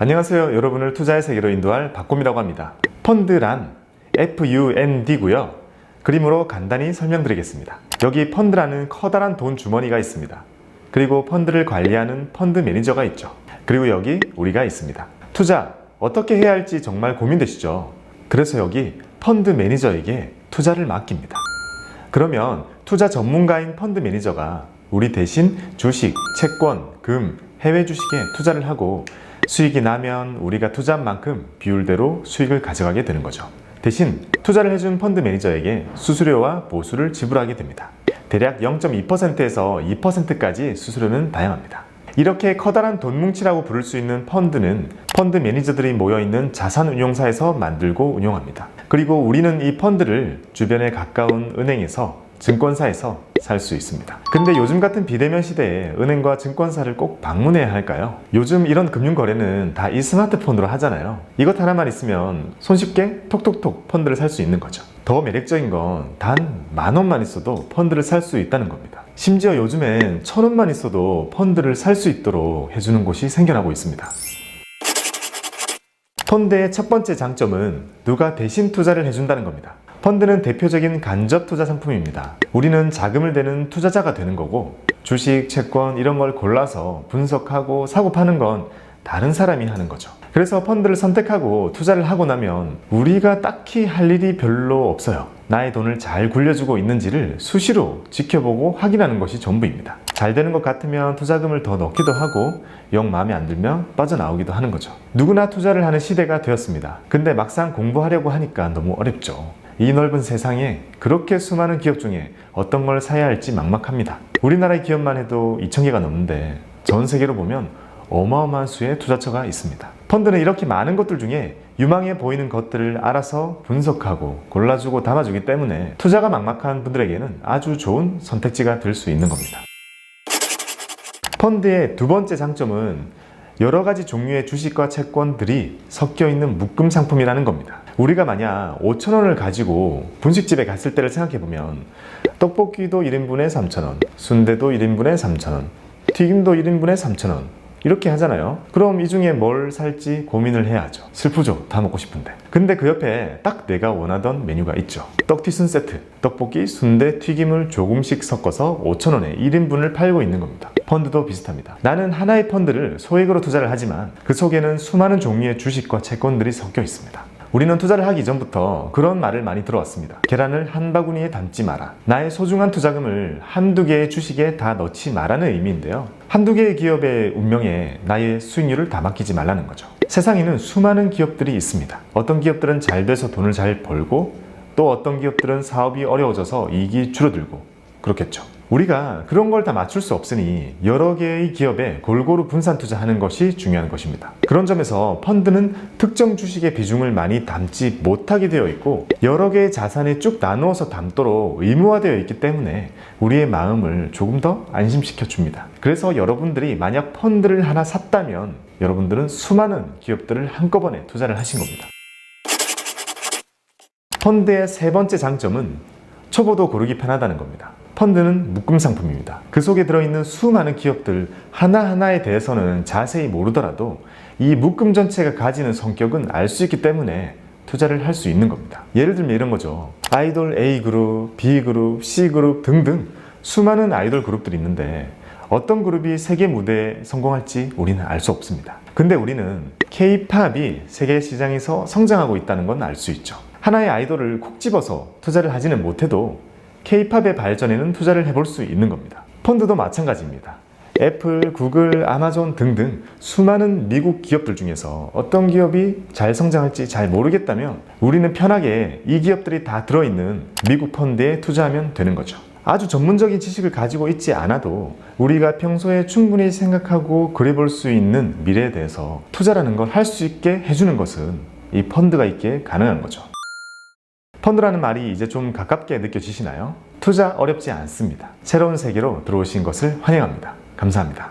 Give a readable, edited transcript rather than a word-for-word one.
안녕하세요. 여러분을 투자의 세계로 인도할 박곰이라고 합니다. 펀드란 FUND고요. 그림으로 간단히 설명드리겠습니다. 여기 펀드라는 커다란 돈 주머니가 있습니다. 그리고 펀드를 관리하는 펀드 매니저가 있죠. 그리고 여기 우리가 있습니다. 투자 어떻게 해야 할지 정말 고민되시죠? 그래서 여기 펀드 매니저에게 투자를 맡깁니다. 그러면 투자 전문가인 펀드 매니저가 우리 대신 주식, 채권, 금, 해외 주식에 투자를 하고 수익이 나면 우리가 투자한 만큼 비율대로 수익을 가져가게 되는 거죠. 대신 투자를 해준 펀드 매니저에게 수수료와 보수를 지불하게 됩니다. 대략 0.2%에서 2%까지 수수료는 다양합니다. 이렇게 커다란 돈 뭉치라고 부를 수 있는 펀드는 펀드 매니저들이 모여있는 자산운용사에서 만들고 운용합니다. 그리고 우리는 이 펀드를 주변에 가까운 은행에서 증권사에서 살 수 있습니다. 근데 요즘 같은 비대면 시대에 은행과 증권사를 꼭 방문해야 할까요? 요즘 이런 금융거래는 다 이 스마트폰으로 하잖아요. 이것 하나만 있으면 손쉽게 톡톡톡 펀드를 살 수 있는 거죠. 더 매력적인 건 단 10,000원만 있어도 펀드를 살 수 있다는 겁니다. 심지어 요즘엔 1,000원만 있어도 펀드를 살 수 있도록 해주는 곳이 생겨나고 있습니다. 펀드의 첫 번째 장점은 누가 대신 투자를 해준다는 겁니다. 펀드는 대표적인 간접 투자 상품입니다. 우리는 자금을 대는 투자자가 되는 거고 주식, 채권 이런 걸 골라서 분석하고 사고 파는 건 다른 사람이 하는 거죠. 그래서 펀드를 선택하고 투자를 하고 나면 우리가 딱히 할 일이 별로 없어요. 나의 돈을 잘 굴려주고 있는지를 수시로 지켜보고 확인하는 것이 전부입니다. 잘 되는 것 같으면 투자금을 더 넣기도 하고 영 마음에 안 들면 빠져나오기도 하는 거죠. 누구나 투자를 하는 시대가 되었습니다. 근데 막상 공부하려고 하니까 너무 어렵죠. 이 넓은 세상에 그렇게 수많은 기업 중에 어떤 걸 사야 할지 막막합니다. 우리나라의 기업만 해도 2,000개가 넘는데 전 세계로 보면 어마어마한 수의 투자처가 있습니다. 펀드는 이렇게 많은 것들 중에 유망해 보이는 것들을 알아서 분석하고 골라주고 담아주기 때문에 투자가 막막한 분들에게는 아주 좋은 선택지가 될 수 있는 겁니다. 펀드의 두 번째 장점은 여러 가지 종류의 주식과 채권들이 섞여 있는 묶음 상품이라는 겁니다. 우리가 만약 5,000원을 가지고 분식집에 갔을 때를 생각해보면 떡볶이도 1인분에 3,000원, 순대도 1인분에 3,000원, 튀김도 1인분에 3,000원 이렇게 하잖아요. 그럼 이 중에 뭘 살지 고민을 해야 하죠. 슬프죠. 다 먹고 싶은데. 근데 그 옆에 딱 내가 원하던 메뉴가 있죠. 떡튀순 세트, 떡볶이, 순대, 튀김을 조금씩 섞어서 5,000원에 1인분을 팔고 있는 겁니다. 펀드도 비슷합니다. 나는 하나의 펀드를 소액으로 투자를 하지만 그 속에는 수많은 종류의 주식과 채권들이 섞여 있습니다. 우리는 투자를 하기 전부터 그런 말을 많이 들어왔습니다. 계란을 한 바구니에 담지 마라. 나의 소중한 투자금을 한두 개의 주식에 다 넣지 마라는 의미인데요. 한두 개의 기업의 운명에 나의 수익률을 다 맡기지 말라는 거죠. 세상에는 수많은 기업들이 있습니다. 어떤 기업들은 잘 돼서 돈을 잘 벌고 또 어떤 기업들은 사업이 어려워져서 이익이 줄어들고 그렇겠죠. 우리가 그런 걸 다 맞출 수 없으니 여러 개의 기업에 골고루 분산 투자하는 것이 중요한 것입니다. 그런 점에서 펀드는 특정 주식의 비중을 많이 담지 못하게 되어 있고 여러 개의 자산에 쭉 나누어서 담도록 의무화되어 있기 때문에 우리의 마음을 조금 더 안심시켜 줍니다. 그래서 여러분들이 만약 펀드를 하나 샀다면 여러분들은 수많은 기업들을 한꺼번에 투자를 하신 겁니다. 펀드의 세 번째 장점은 초보도 고르기 편하다는 겁니다. 펀드는 묶음 상품입니다. 그 속에 들어있는 수많은 기업들 하나하나에 대해서는 자세히 모르더라도 이 묶음 전체가 가지는 성격은 알 수 있기 때문에 투자를 할 수 있는 겁니다. 예를 들면 이런 거죠. 아이돌 A그룹, B그룹, C그룹 등등 수많은 아이돌 그룹들이 있는데 어떤 그룹이 세계 무대에 성공할지 우리는 알 수 없습니다. 근데 우리는 K-팝이 세계 시장에서 성장하고 있다는 건 알 수 있죠. 하나의 아이돌을 콕 집어서 투자를 하지는 못해도 K-팝의 발전에는 투자를 해볼 수 있는 겁니다. 펀드도 마찬가지입니다. 애플, 구글, 아마존 등등 수많은 미국 기업들 중에서 어떤 기업이 잘 성장할지 잘 모르겠다면 우리는 편하게 이 기업들이 다 들어있는 미국 펀드에 투자하면 되는 거죠. 아주 전문적인 지식을 가지고 있지 않아도 우리가 평소에 충분히 생각하고 그려볼 수 있는 미래에 대해서 투자라는 걸 할 수 있게 해주는 것은 이 펀드가 있기에 가능한 거죠. 펀드라는 말이 이제 좀 가깝게 느껴지시나요? 투자 어렵지 않습니다. 새로운 세계로 들어오신 것을 환영합니다. 감사합니다.